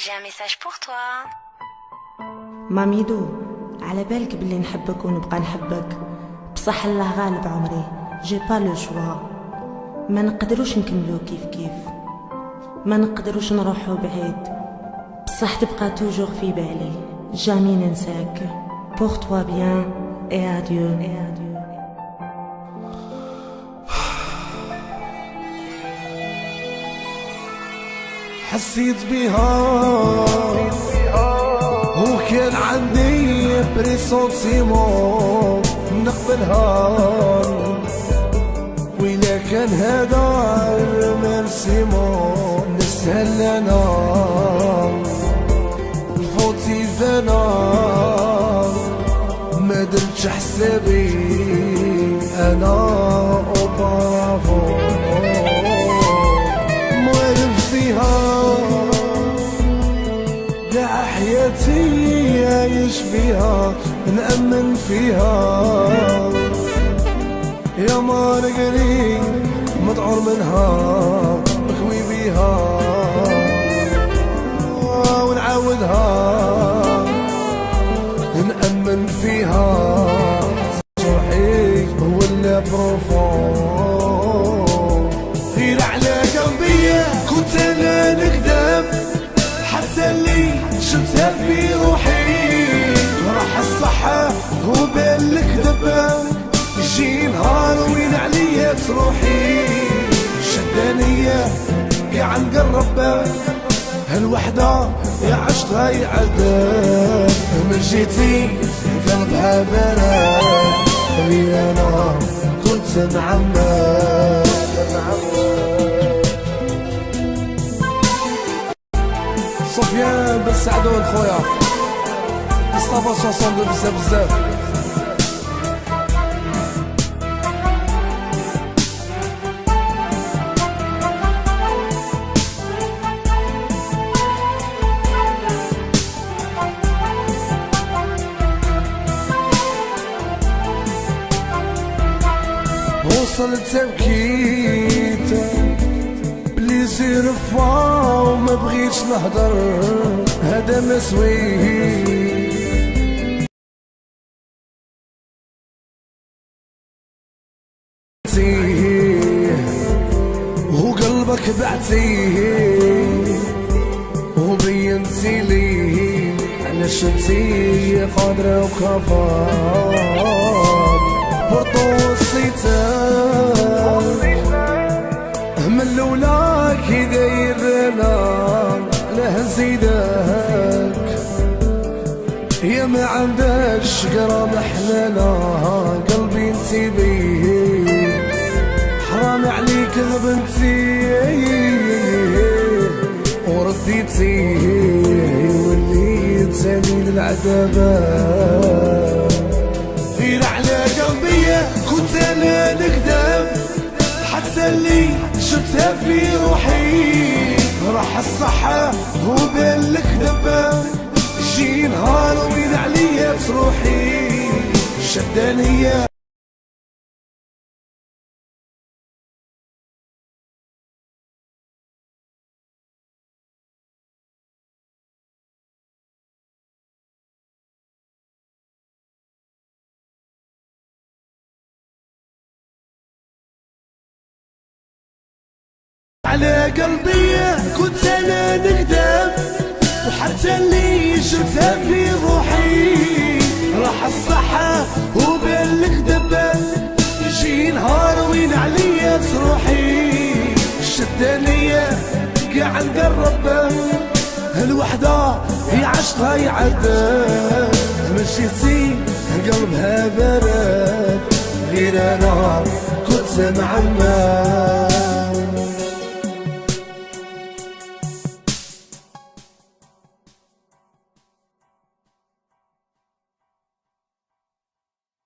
J'ai un message pour toi. ماميدو، على بالك بلي نحبك ونبقى نحبك، بصح الله غالب عمري، جي با لو شوا. ما نقدروش نكملو كيف كيف، ما نقدروش نروحو بعيد، بصح تبقى توجور في بالي، جامي ننساك. Pour toi bien et adieu. حسيت بيها وكان عندي بريسونتيمون نقبلها، وإلا كان هذا المرسيمون نسهل لنا الفوتي فانا ما درتش حسابي انا اوبافون موالف فيها قاع حياتي عايش بيها نأمن فيها يا مارقري مدعور منها مخوي بيها ونعاودها نأمن فيها روحي ولا بروفون غير على قلبي كنت انا نكذب حتى اللي شفتها في روحي راح الصحة وبين الكذب يجي نهار وين عليا تروحي شدانية قاع نقرب هالوحدة يا عشقها يعذب من جيتي قلبها برد اللي انا كنت معمر سفيان بن سعدون خويا مصطفى 62 بزاف وصلت بكيت بليزير فوا وما بغيتش نهضر هذا ما سويه وقلبك بعتيه وبينتي لي علاش انتي قادرة وكفار برطو وصيتك من لولاك كي دايرنا له نزيدك يا ما عندكش قرام حلانا قلبي انتي بيه حرام عليك غبنتي ورديتي وليت ثاني للعذابة غير على قلبي كنت انا نكذب حتى اللي شفتها في روحي راح الصحة وبين الكذب يجي نهار وين عليا تروحي شدانية على قلبي كنت انا نكذب وحتى اللي شفتها في روحي راح الصحة وبين الكذب يجي نهار وين عليا تروحي الشدانية قاع نقرب هالوحدة هي عشقها يعذب مشيتي قلبها برد غير انا كنت معمر